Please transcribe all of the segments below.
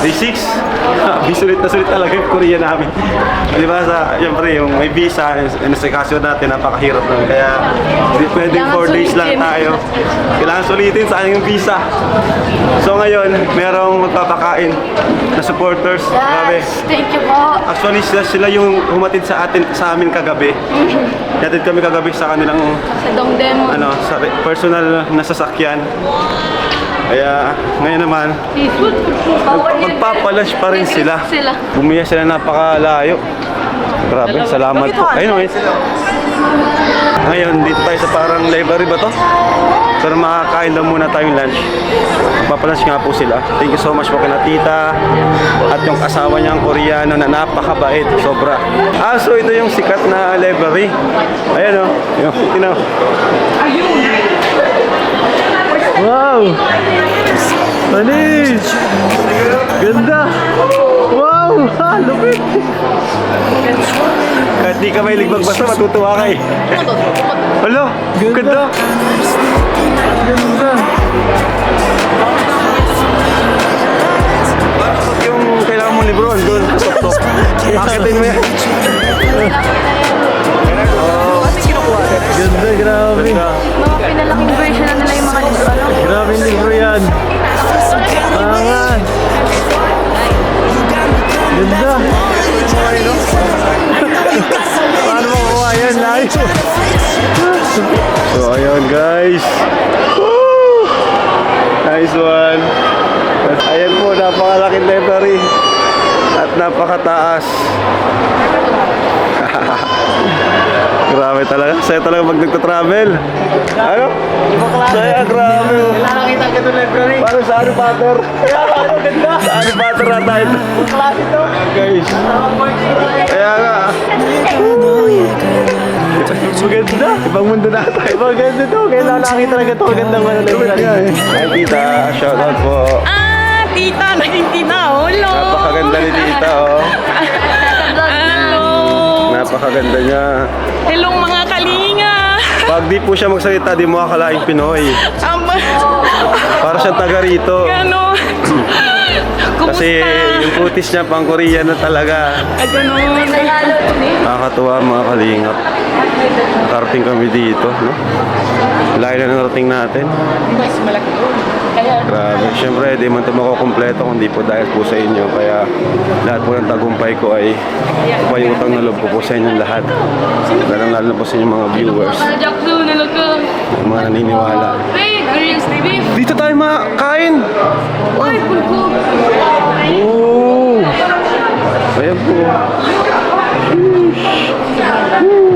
Day 6. Sulit na sulit talaga yung Korea namin. Di ba siyempre yung may visa, nasikaso natin, napakahirap nun. Kaya hindi pwedeng 4 days lang tayo. Kailangan sulitin sa yung visa. So ngayon, merong magpapakain na supporters. Grabe. Thank you po. Actually, sila yung humatid sa amin kagabi. Hatid kami kagabi sa kanilang Sa Dongdaemun. sa personal na sasakyan. Kaya ngayon naman, magpapalas pa rin sila. Bumiya sila napakalayo. Grabe, salamat po. Ayun, sila. Ngayon, dito tayo sa parang library ba to? Pero makakain daw muna tayong lunch. Magpapalas nga po sila. Thank you so much po kina tita at yung asawa niyang Koreano na napakabait. Sobra. So ito yung sikat na library. Ayan o. Yung, wow! Anis! Ganda! Wow! Ha! Lupit! Kahit di ka mahilig magbasa, matutuwa ka eh. Hala! Ganda! Ganda! Bakit yung kailangan mong libro? Doon, tok-tok. Akitin mo yan. Ganda, grabe. Mga pinalaking version na nila yung mga libro. Grabe yung libro yan. Angan. Ganda. Paano makuha yan? Layo. So, ayun guys. Woo! Nice one. At ayan po, napakalaking library. At napakataas. Grabe talaga. Saya talaga pag nagtatravel. Ano? Saya, grabe. Kailangan kita ka ito library. Parang sa Harry Potter. Kaya ano, ganda. Sa Harry Potter na tayo. Klase to. Guys. Kaya nga. Maganda. Ibang mundo na tayo. Ibang ganda to. Kailangan nakita talaga ito. Gandang ano library. Hi tita. Shoutout po. Tita, naging tinaulo. Napakaganda ni tita oh. Hello. Napakaganda niya. Hello mga kalinga. Pag di po siya magsalita, di mo akalaing Pinoy. Para siyang taga rito. Gano? Kumusta? Kasi yung kutis niya pang Korean na talaga. Ganon. Nakakatuwa mga kalingap. Nakarating kami dito, no? Layo na narating natin. Mas malaki doon. Grabe. Siyempre, di man ito makukompleto kung di po dahil po sa inyo. Kaya lahat po ng tagumpay ko ay may utang na loob po sa inyong lahat. Lalo na po sa inyong mga viewers. Jackson, nalaga. Yung mga naniniwala. Hey, Korean beef. Dito tayo makain! Ay, pulko. Oh! Ayan po.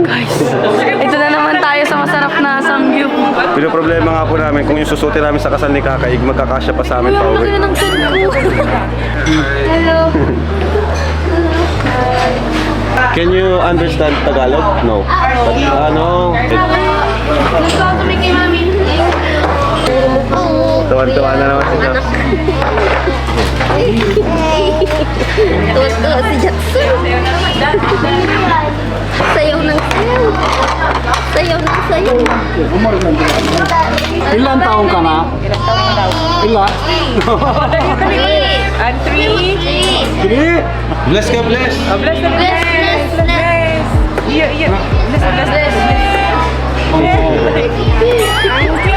Guys, ito na naman tayo sa masarap na samgyup. Pero problema nga po namin, kung yung susuti namin sa kasal ni Kakaig, magkakasya pa sa amin pa Wala uwi. na ng ko. Hello. Can you understand Tagalog? No. Ano? Gusto ko tumingin kay mami. Tuwan-tuwa na naman si Jax. Tuwa-tuwa si Jackson. Sayaw ng sayaw. Sayaw ng sayaw. Ilan taong ka na? Ilan? And three. Sige. Bless ka, bless! Bless the Bless, bless. Yeah. Bless.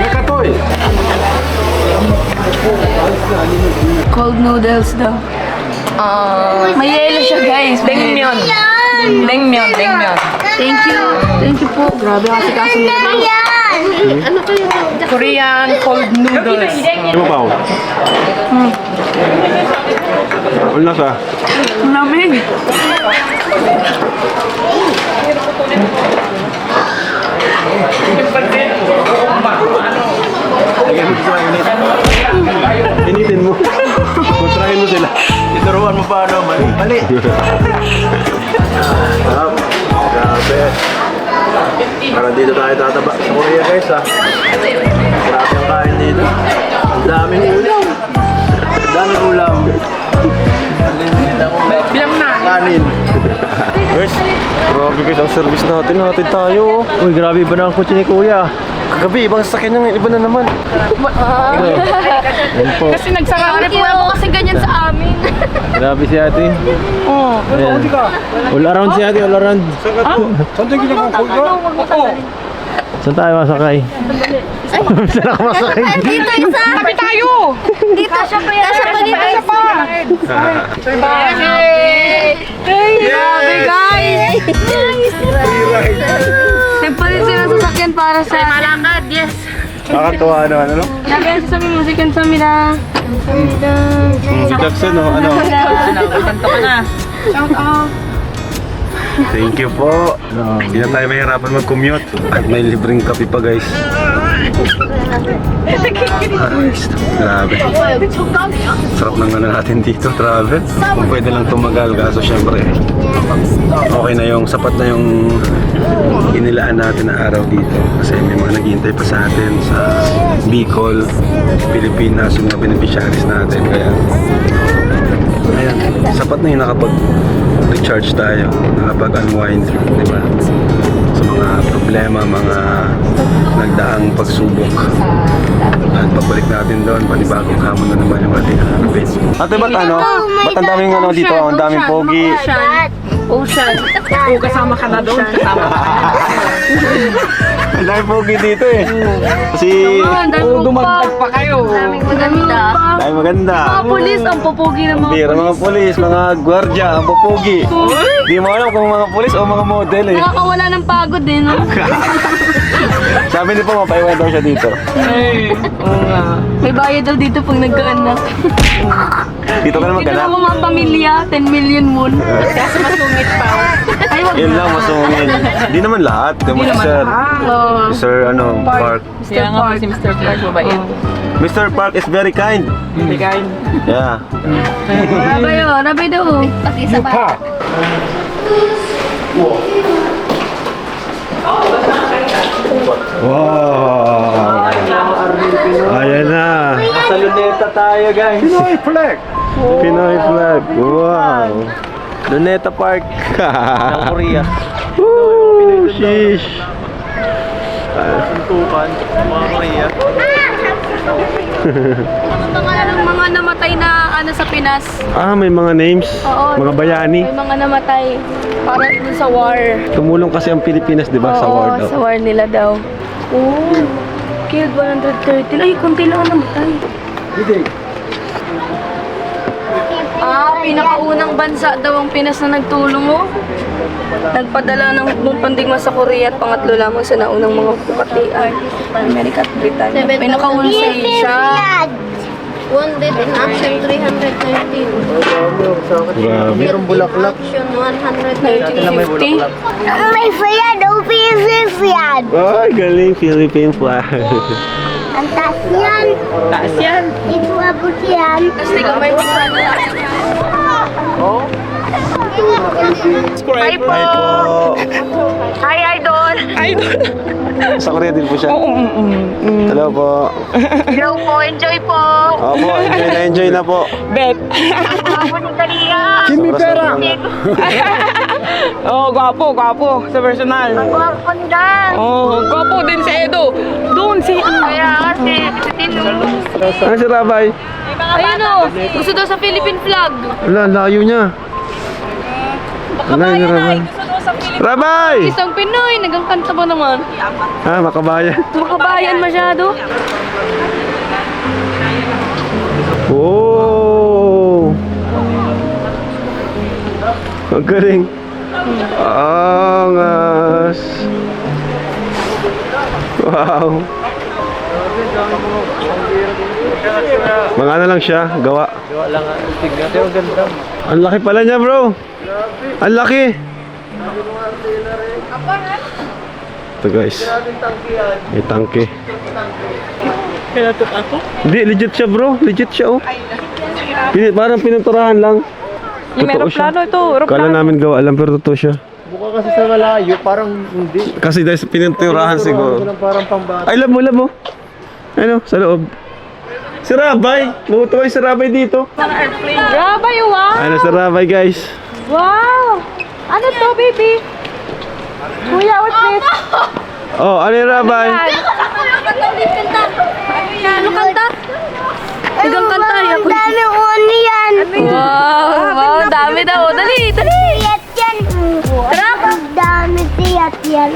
Nakatoy. Cold noodles daw. May yelo siya guys. Dengmyeon. Dengmyeon. Thank you. Thank you po. Grabe kasi kaso nila. Ano kayo? Korean cold noodles. Ano ba? Ano nasa? Lamig. Initin mo. Kontrahin mo sila. Ituruan mo pa ano? Mali. Grabe. Parang dito tayo tataba sa Korea guys ha. Grabe ang kain dito. Ang daming ulam. Ang daming ulam. Bilang na. Kanin. Guys, grabe guys ang service natin. Hatid tayo. Uy, grabe ba na ang kutsi ni Kuya? Kagabi, ibang sasakyan yung iba na naman. Kasi nagsara Sorry po, kasi ganyan sa amin. Grabe si ate. Oh. Ayan. All around si ate, all around. Saan tayo masakay? Saan ako masakay? Dito isa. Sabi tayo! Dito. Kasya pa dito isa pa. Grabe guys. Nagpalit sila sa sasakyan para sa malakad. Yes. Nakakatuwa naman, ano? Nagpalit sa mga musikan sa mila. Jackson, no? Ano? Kanta ka na. Shout out. Thank you po. Hindi na tayo mahirapan mag-commute. At may libreng kape pa, guys. Grabe. Sarap ng ano natin dito, travel. Kung pwede lang tumagal, kaso syempre, okay na yung, sapat na yung inilaan natin na araw dito. Kasi may mga naghihintay pa sa atin sa Bicol, Pilipinas, yung mga beneficiaries natin. Kaya, ayan, sapat na yung nakapag-recharge tayo, nakapag-unwind, di ba? Sa mga problema, mga nagdaang pagsubok. At pabalik natin doon, panibagong hamon na naman yung ating hanapin. Ate, ba't ano? Ba't ang daming ano dito? Ang daming pogi. Ocean. Oo, kasama ka na doon. Kasama ka. Ang daming pogi dito eh. Kasi, Oo, dumagdag pa kayo. Daming maganda. dahil maganda. Mga pulis, ang pupugi ng mga Bira, mga polis, mga gwardya, ang pupugi. Di mo alam kung mga polis o mga model eh. Nakakawala ng pagod din. No? Sabi niyo po, mapaiwan daw siya dito. Ay, oo nga. May bayad daw dito pag nagkaanak. Dito ka naman Dito ganap. na ako mga pamilya, 10 million moon. Kasi masungit pa. Ay, wag Yun lang, masungin. Di naman lahat. Di mo si Sir. Oh. Sir, ano, Park. Kaya nga po si Mr. Clark, mabait. Mr. Park is very kind. Bigay. Yeah. Rabay daw. Pati isa pa. Wow! Ayan na. Sa Luneta tayo, guys. Pinoy flag. Pinoy flag. Wow! Luneta Park. Ng Korea. Woo! Sheesh! Suntukan. Mga Korea. Mga namatay na ano sa Pinas. Ah, may mga names. Oo. Mga bayani. May mga namatay. Para dun sa war. Tumulong kasi ang Pilipinas, di ba? Sa war daw. sa war nila daw. Oh, killed 113. Ay, konti lang ang namatay. Pinakaunang bansa daw ang Pinas na nagtulong mo. Nagpadala ng pandigma sa Korea at pangatlo lamang sa naunang mga pupatian. Amerika at Britanya. Pinakauna sa Asia. Wounded in action 313. Grabe. Mayroong bulaklak. Action 130. May bulaklak. May fayad, fayad. Ay, galing. Philippine flag. Ang taas yan. Taas yan. Ito abot yan. Kasi kung may mga Hi po! Hi, Idol! Idol. Sa Korea din po siya. Hello po. Hello po, enjoy po! Opo, enjoy na po. Bet. Kimi pera! Oo, gwapo sa personal. Gwapo nila! Oo, gwapo din si Edo. Doon si... Kaya kasi, Tino. Ano si Rabay? Ayun o, gusto daw sa Philippine flag. Wala, layo niya. Wala niya, Rabay. Rabay! Isang Pinoy, nagangkanta ba naman? Ah, makabayan. Makabayan masyado. Oh! Ang galing. Angas. Wow. Mga ano lang siya, gawa. Gawa lang ang tignan. Pero ganda. Ang laki pala niya, bro. Ang laki. Ito guys. May tangke. Kinatok ako. Hindi, legit siya, bro. Legit siya, oh. Parang pininturahan lang. Yung Totoo siya. aeroplano ito. Kala Aeroplano. namin gawa lang, pero totoo siya. Buka kasi sa malayo, parang hindi. Kasi dahil sa pininturahan siguro. Parang pambata. Ay, labo. Ano, sa loob. Si Rabay. Natutuwa si Rabay dito. Grabe yung wow. Ano si Rabay, guys? Wow. Ano to, baby? Kuya, what's this? Oh, ano yung Rabay? Ano kanta? Tigang kanta. Ang dami on yan. Wow! Wow, dami daw. Dali, dali. Tiyat yan. Tara. Ang dami tiyat yan.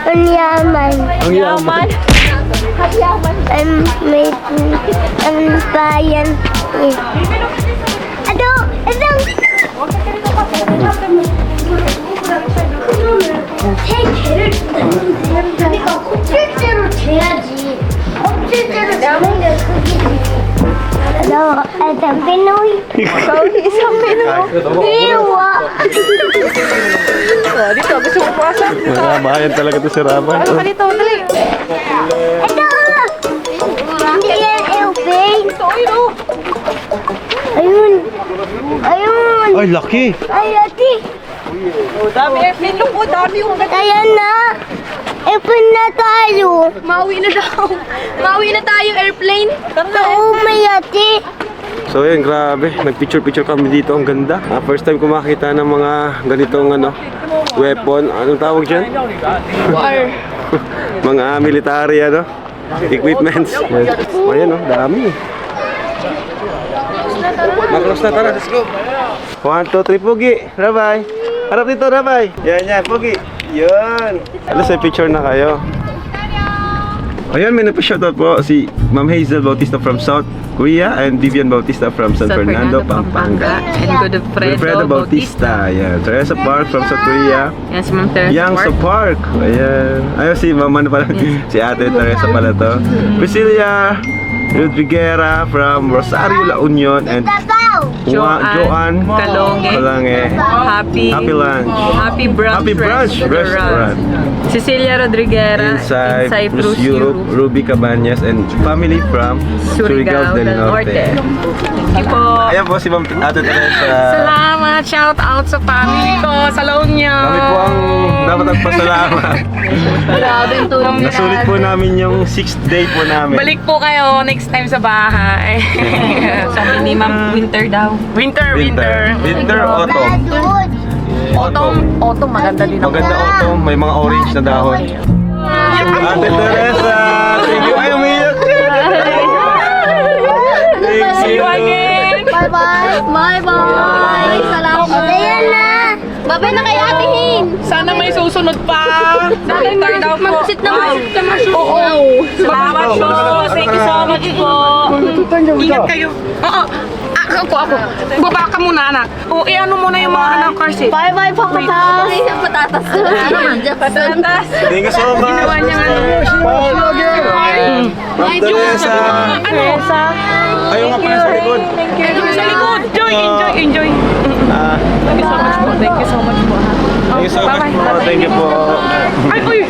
Ang yaman. Ang yaman. Ang bayan. Ano? 실제로 재야지. 실제로 재는 크기지. 너, Pinoy. isang Pinoy. Iwa. Dito, gusto mo pasok? Mayan talaga to si Rabay. Dito, dali. Ito! Hindi yan airplane. Ayun. Ayun. Ay, laki. Ay, ati. Dami airplane lang po, dami yung Ayan na. Airplane na tayo. Mauwi na daw. Mauwi na tayo airplane. Oo, may ati. So yun, grabe. Nag-picture-picture kami dito. Ang ganda. First time ko makita ng mga ganitong weapon. Anong tawag dyan? War. Mga military, equipments. Ayan, dami. Macross na, tara. Let's go. 1, 2, 3, Pugi. Rabay. Harap dito, Rabay. Yan, Pugi. Yan. Alas, may picture na kayo. Ayan, may napa-shoutout po si Ma'am Hazel Bautista from South Korea and Vivian Bautista from San Fernando, Pampanga. And Wilfredo Bautista. Ayan. Teresa Park from South Korea. Yan si Ma'am Teresa Yang sa Park. Ayan. Ayun, si Mama na pala. Si Ate Teresa pala to. Priscilla Rodriguera from Rosario, La Union. And Tabaw. Joanne Kalonge. Happy Lunch. Happy Brunch, Happy Brunch Restaurant. Cecilia Rodriguera Inside Cyprus, Europe, Ruby Cabañas and family from Surigao del Norte. Thank you po. Ayan po si Ma'am Ate Teresa. Salamat, shout out sa family ko sa La Union. Kami po ang dapat magpasalamat. Grabe yung tulong nila. Nasulit po namin yung 6th day po namin. Balik po kayo next time sa bahay. Sabi ni Ma'am Winter daw. Winter. Autumn. Autumn maganda din ako. Maganda autumn, may mga orange na dahon. Ate Teresa, thank you. Ay, umiyak. See you again. Bye-bye. Bye-bye. Salamat. Ayan na. Babay na kay Ate Hin. Sana may susunod pa. Winter daw po. Mag-sit na mag-sit na Oo. Salamat po. Thank you so much po. Ingat kayo. Oo. Ako. Baba ka muna, anak. O, ano muna yung mga anak kasi. Bye-bye, patatas. Patatas. Patatas. Thank you so much. Ginawa niya nga. Ma'am Teresa. Ayun nga pala sa likod. Sa likod. Enjoy. Thank you so much po. Thank you so much po. Thank you po. Ay, sorry.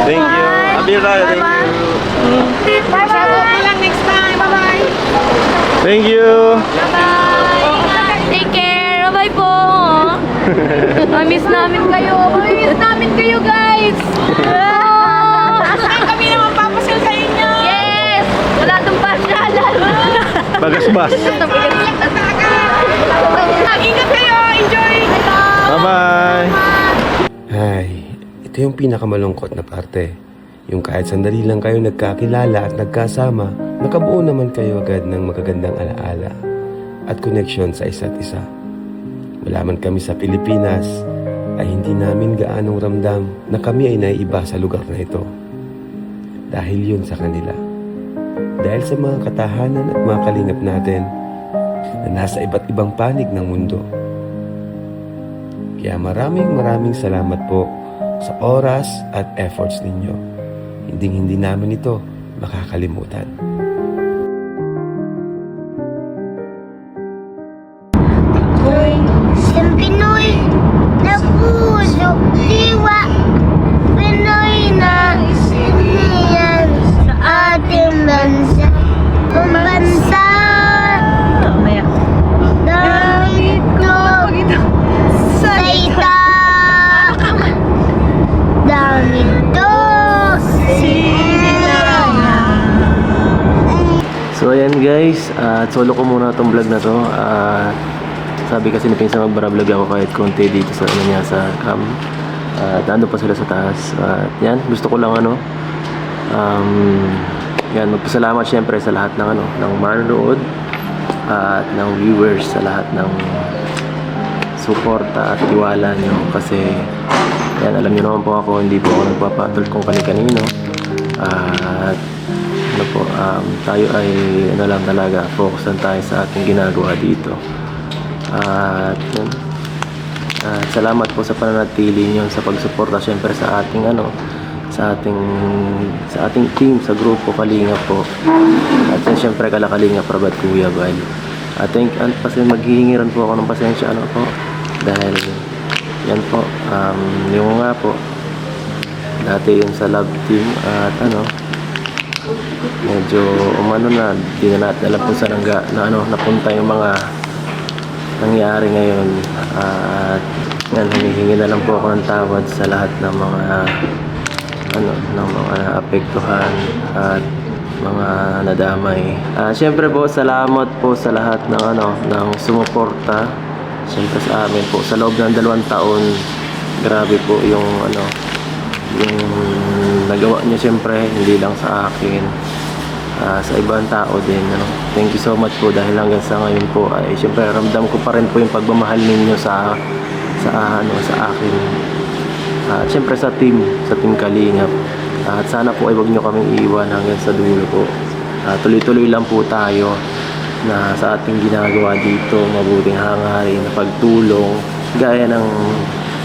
Thank you. Abira, thank you. Bye-bye. Lang next time. Bye-bye. Thank you. Take care. Bye po. Miss namin kayo. Miss namin kayo, guys. Kami naman papasyal sa inyo. Yes. Wala tong pasyalan. Bagasbas. Ingat kayo. Enjoy. Bye-bye. Ay, ito yung pinakamalungkot na parte. Yung kahit sandali lang kayo nagkakilala at nagkasama, nakabuo naman kayo agad ng magagandang alaala at connection sa isa't isa. Wala man kami sa Pilipinas, ay hindi namin gaanong ramdam na kami ay naiiba sa lugar na ito. Dahil yun sa kanila. Dahil sa mga katahanan at mga kalingap natin na nasa iba't ibang panig ng mundo. Kaya maraming salamat po sa oras at efforts ninyo. Hindi namin ito makakalimutan. Isang Pinoy na puso, diwa. Pinoy na siniyan sa ating bansa. Pambansa. Damit ko sa ita. Damit ko So ayan guys, solo ko muna itong vlog na to. Sabi kasi ni Pinsan magbara-vlog ako kahit konti dito sa niya sa cam. Nandun pa sila sa taas. Yan, gusto ko lang yan, magpasalamat syempre sa lahat ng ng manonood at ng viewers, sa lahat ng suporta at tiwala nyo, kasi yan, alam nyo naman po ako, hindi po ako nagpapatol kung kani-kanino. At tayo ay lang talaga, focus lang tayo sa ating ginagawa dito. At yun, salamat po sa pananatili nyo sa pagsuporta syempre sa ating sa ating team, sa grupo Kalingap po. At yun, syempre Kalingap Prab at Kuya Bal. At maghihingi rin po ako ng pasensya po, dahil yan po, yung nga po dati yung sa love team, at medyo na, di na natin alam kung saan napunta yung mga nangyari ngayon. At yan, humihingi na lang po ako ng tawad sa lahat ng mga ng mga naapektuhan at mga nadamay. Siyempre po, salamat po sa lahat ng sumuporta siyempre sa amin po sa loob ng 2 taon. Grabe po yung yung nagawa niyo, siyempre hindi lang sa akin, sa ibang tao din. Thank you so much po, dahil hanggang sa ngayon po ay siyempre ramdam ko pa rin po yung pagmamahal ninyo sa akin. At siyempre sa team Kalingap. At sana po ay huwag nyo kaming iwan hanggang sa dulo po. Tuloy-tuloy lang po tayo na sa ating ginagawa dito, mabuting hangarin na pagtulong gaya ng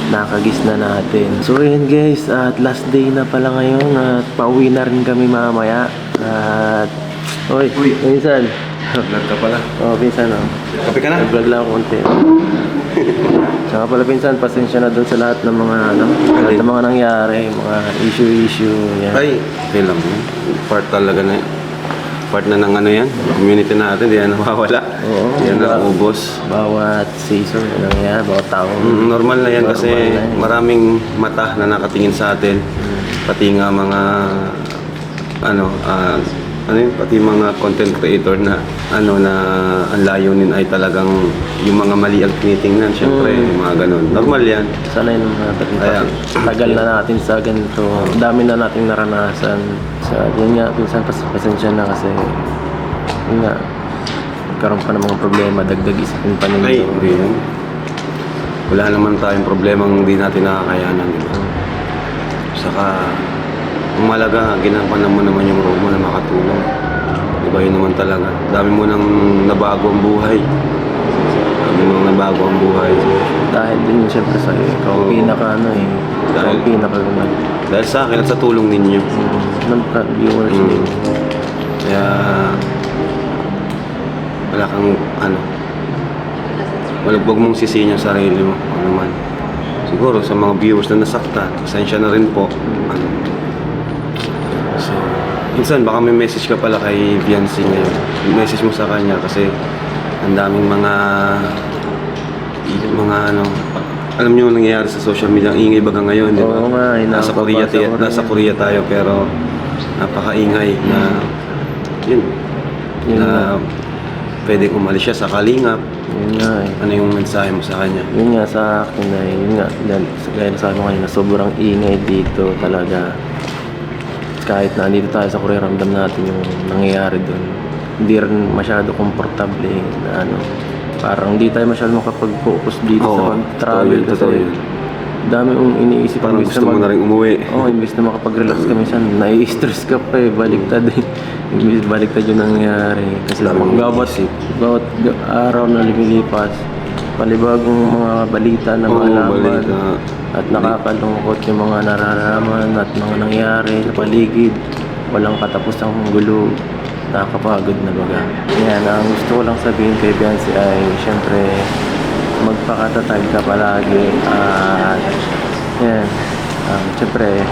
nakagis na natin. So yun guys, at last day na pala ngayon, at pauwi na rin kami mamaya. At pinsan. Vlog ka pala. Pinsan Kape ka na? nag-vlog lang ako konti. Saka pala pinsan, pasensya na dun sa lahat ng mga lahat ng mga nangyari, mga issue yan. Ay, okay lang yun. Part talaga na part na ng yan, community natin, di yan nawawala. Oo, Di yan naubos. Bawat season na nangyari, bawat taon. Normal na yan kasi Normal na yan. maraming mata na nakatingin sa atin. Pati nga mga pati mga content creator na na ang layunin ay talagang yung mga mali ang tinitingnan, syempre yung mga ganun. Normal yan. Sanay naman natin. Kaya, Tagal na natin sa ganito. Dami na nating naranasan. Yun nga, pinsan pasensya na kasi yun nga, nagkaroon pa ng mga problema, dagdag isipin pa ninyo. Ay, hindi yan. Wala naman tayong problemang hindi natin nakakayanan, di ba? Saka, ang malaga, ginampanan mo naman yung role mo na makatulong. Di ba, yun naman talaga. Dami mo nang nabago ang buhay. Dami mo nang nabago ang buhay. Dahil din siyempre sa ikaw, pinaka ikaw ang pinaka Dahil sa akin at sa tulong ninyo. viewers din. Kaya, wala kang wag mong sisihin yung sarili mo. Ano naman. Siguro sa mga viewers na nasaktan, pasensya na rin po. So, minsan baka may message ka pala kay Viancy ngayon. Message mo sa kanya kasi ang daming mga alam niyo nangyayari sa social media, ang ingay baga ngayon, di ba? Oo nga, Nasa Korea tayo, pero napakaingay na yun na pwedeng umalis siya sa Kalingap. Yun nga Ano yung mensahe mo sa kanya? Yun nga sa akin yun nga, gaya na sabi ko kanina, sobrang ingay dito talaga. Kahit na andito tayo sa Korea, ramdam natin yung nangyayari doon. Hindi rin masyado komportable na parang hindi tayo masyado makapag-focus dito sa pag-travel kasi dami yung iniisip. Parang gusto mo na rin umuwi. Imbis na makapag-relax ka minsan, nai-stress ka pa baliktad baliktad yung nangyayari kasi bawat araw na lumilipas, palibagong mga balita na malaman at nakakalungkot yung mga nararamdaman at mga nangyayari sa paligid. Walang katapusang gulo, nakakapagod na baga. Yan, ang gusto ko lang sabihin kay Viancy ay syempre magpakatatag ka palagi at yan, syempre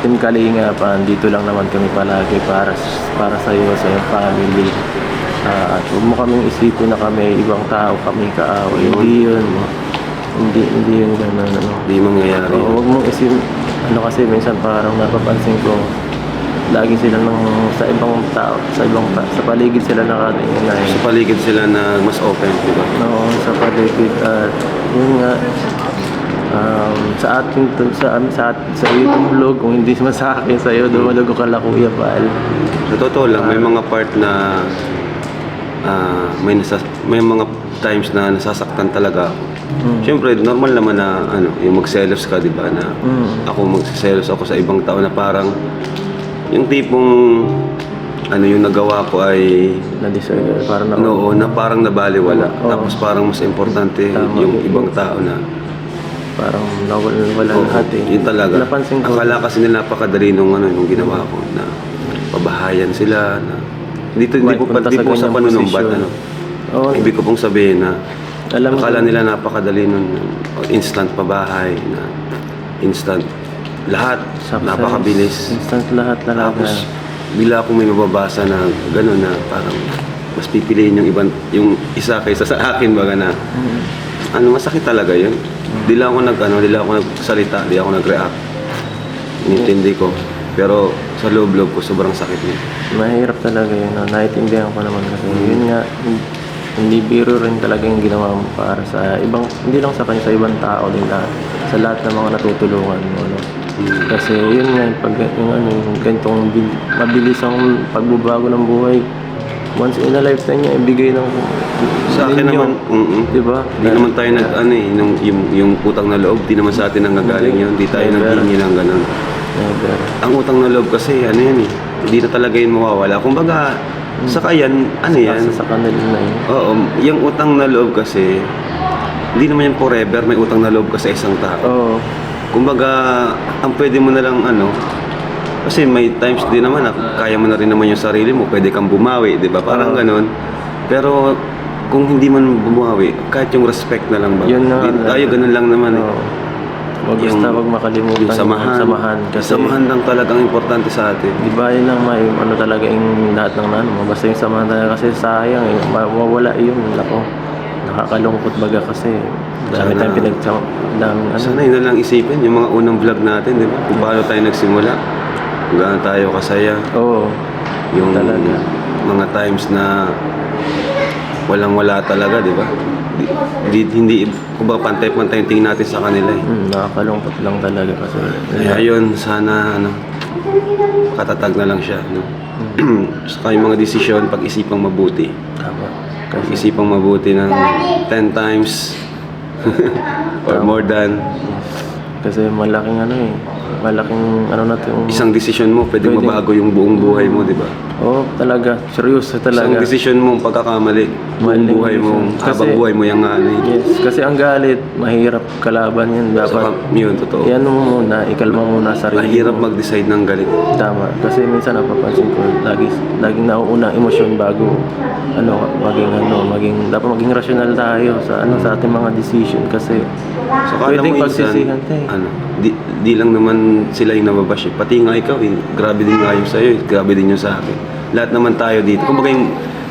Team Kalingap, dito lang naman kami palagi para sa iyo, sa iyong family. At huwag mo kaming isipin na kami ibang tao, kami kaaway. Hindi yun gano'n. Hindi mangyayari. Huwag mong isipin, kasi minsan parang napapansin ko, lagi sila sa ibang tao, sa paligid sila nakatingin na Sa paligid sila na mas open, di ba? sa paligid. At yun nga, Sa ating sa iyo dumulog, kung hindi man sa akin, sa iyo dumulog ko kala Kuya Val. Sa totoo lang, may mga part na may mga times na nasasaktan talaga ako. Siyempre, normal naman na yung magselos ka, di ba? Na ako magselos ako sa ibang tao na parang yung tipong yung nagawa ko ay Na-deserve, parang na parang nabaliwala. Oo. Tapos parang mas importante Tama. yung ibang tao na parang wala oo, lahat eh. yun talaga. Napansin ko. Akala kasi nila napakadali nung nung ginawa ko na pabahayan sila na hindi po Punta di sa po sa ganyang panunumbat posisyon. ano. Oo. Ibig ko pong sabihin na Alam mo akala kung- nila napakadali nun instant pabahay na instant lahat Success. napakabilis. Instant lahat talaga. Tapos bila akong may mababasa na gano'n na parang mas pipiliin yung isa kaysa sa akin baga na masakit talaga yun. Di lang ako nagsalita, di ako nag-react. Inintindi ko. Pero sa loob-loob ko sobrang sakit niya. Mahirap talaga yun. Naiintindihan ko naman kasi yun nga, hindi biro rin talaga yung ginawa mo para sa ibang, hindi lang sa kanya, sa ibang tao din lahat. Sa lahat ng mga natutulungan mo. No? Kasi yun nga, yung ganitong mabilis ang pagbabago ng buhay. Once in a lifetime niya, ibigay ng Sa akin ninyo. naman, Di ba? di naman tayo yung utang na loob, di naman sa atin nanggagaling yun. Di tayo Never. naghingi ng gano'n. Never. Ang utang na loob kasi, hindi na talaga yun mawawala. Kumbaga, saka yan, yan? Sa kanila na yun. Oo, yung utang na loob kasi, hindi naman yan forever, may utang na loob ka sa isang tao. Oo. Kumbaga, ang pwede mo na lang kasi may times din naman na kaya mo na rin naman yung sarili mo, pwede kang bumawi, di ba? Parang ganun. Pero kung hindi man bumawi, kahit yung respect na lang ba? Yun na, Tayo ganun lang naman eh. Oo. Wag basta wag makalimutan Yung samahan. samahan kasi Samahan lang talagang importante sa atin. di ba yun lang talaga yung lahat ng basta yung samahan talaga kasi sayang eh mawawala yun nako nakakalungkot baga kasi dami Sana- tayong daming Sana yun na lang isipin, yung mga unang vlog natin, di ba? Kung paano tayo nagsimula, kung gaano tayo kasaya, oo yung Talaga. mga times na walang-wala talaga, di ba? Hindi, kumbaga pantay-pantay yung tingin natin sa kanila eh. nakakalungkot lang talaga kasi Kaya yun, sana katatag na lang siya. Saka yung mga desisyon, pag-isipang mabuti. tama kasi Pag-isipang mabuti ng 10 times or more than malaking malaking natin isang desisyon mo, pwede mabago yung buong buhay mo, di ba? oo talaga seryoso Isang talaga desisyon mo, pagkakamali, buong Maling buhay mo, desisyon. habang Kasi- buhay mo yung yes kasi ang galit mahirap kalaban yan dapat yun, totoo. yan mo muna ikalma muna sarili Mahirap mo. mag-decide ng galit. Tama. Kasi minsan napapansin ko, laging nauuna ang emosyon bago maging dapat maging rational tayo sa ating mga decision kasi So, kala pwedeng mo minsan, pagsisihan tayo. di lang naman sila yung nababash eh. Pati nga ikaw eh, grabe din nga yung sa'yo eh, grabe din yung sa akin. Lahat naman tayo dito. Kumbaga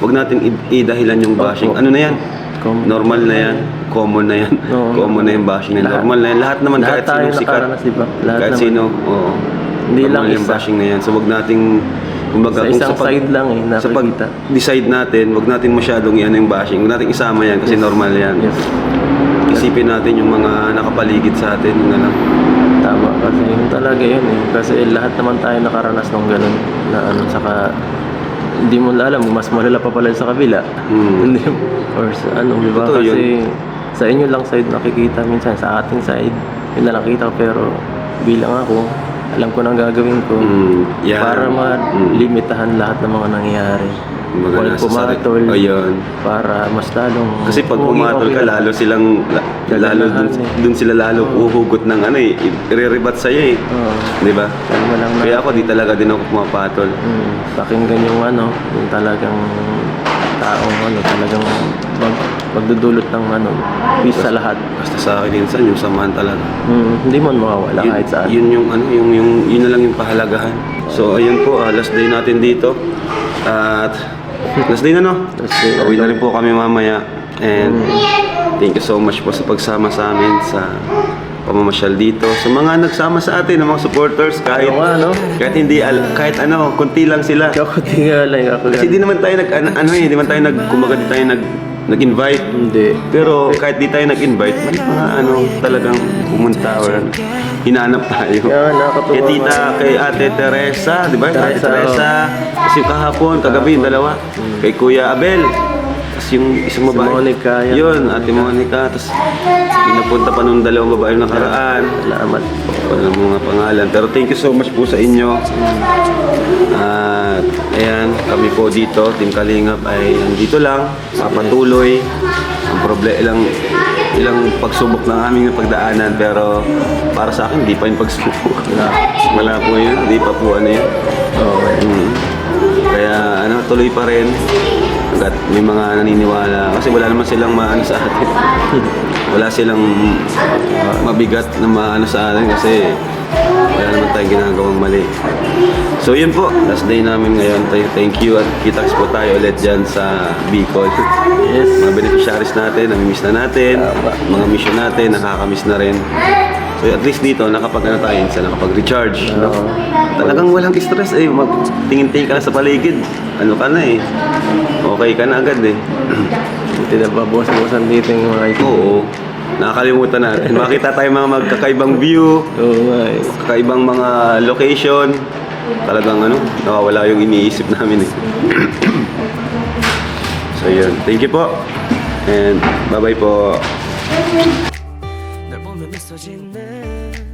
huwag natin idahilan yung bashing. Opo. Ano na yan? Com- Normal na yan. Common na yan. Oo. Common na yung bashing na normal na yan. Lahat naman Lahat kahit tayo sino sikat. nakaranas, di ba? Lahat Kahit naman. sino, oo. Hindi Normal lang yung isa. bashing na yan. So huwag nating, kumbaga, Sa kung isang side lang eh, sa nakikita. pag-decide natin, huwag natin masyadong yung bashing. Huwag natin isama yan kasi normal yan. Yes. Isipin natin yung mga nakapaligid sa atin. Yun na lang. Tama. Kasi yun talaga yun eh. Kasi lahat naman tayo nakaranas ng ganun na saka hindi mo alam, mas malala pa pala sa kabila. Hindi mo, or sa di ba? Totoo Kasi sa inyo lang side nakikita minsan, sa ating side, yun na nakita ko, pero bilang ako, alam ko nang gagawin ko Yan. para malimitahan lahat ng mga nangyayari. Kumbaga, Huwag nasa pumatol O yun. para mas lalong Kasi pag okay, pumatol okay ka, lang. lalo silang, Gaganahan eh. dun sila lalo uhugot ng i-rebat sa'yo eh. Oo. Di ba? Kalma lang na. Kaya ako, di talaga din ako pumapatol. Pakinggan yung yung talagang taong talagang magdudulot ng peace sa lahat. Basta sa akin minsan, yung samahan talaga. Hindi mo mawawala kahit saan. Yun yung yun na lang yung pahalagahan. So, ayun po, last day natin dito. At, last day na no? Last day. Uwi na rin po kami mamaya. And, thank you so much po sa pagsama sa amin sa pamamasyal dito. Sa mga nagsama sa atin, ng mga supporters, kahit Oo nga, no? kahit hindi kahit kunti lang sila. Ikaw ko tingala ako. Kasi di naman tayo di naman tayo kumbaga di tayo nag-invite. Hindi. Pero kahit di tayo nag-invite, may mga talagang pumunta or hinanap tayo. Kaya nakakatuwa. Kay tita, kay ate Teresa, di ba? Ate Teresa, Teresa. Kasi kahapon, kagabi, yung dalawa. Kay Kuya Abel. Tapos yung isang babae. Monica, yan. Yun, ate Monica. Tapos pinapunta pa nung dalawang babae nakaraan. Salamat. Wala mga pangalan. Pero thank you so much po sa inyo. At ayan, kami po dito, Team Kalingap ay nandito lang, papatuloy. Ang problema, ilang pagsubok ng aming pagdaanan, pero para sa akin, di pa yung pagsubok. Wala po yun, di pa po ano yun. Okay. Kaya tuloy pa rin. Hanggat may mga naniniwala, kasi wala naman silang maano sa atin. Wala silang mabigat na maano sa atin kasi wala naman tayong ginagawang mali. So yun po, last day namin ngayon. Thank you at kita po tayo ulit dyan sa Bicol. Yes. Mga beneficiaries natin, namimiss na natin. Mga mission natin, nakakamiss na rin. So at least dito, nakapag-recharge. No? Talagang walang stress eh. Tingin-tingin ka lang sa paligid. Ano ka na eh. Okay ka na agad eh. Hindi na babos-bosan dito yung mga ito. Oo. Nakakalimutan natin. Makita tayo mga magkakaibang view. Oo nga eh. Kakaibang mga location. Talagang nawawala yung iniisip namin eh. So yun. Thank you po. And bye-bye po. 널 보면 미소짓는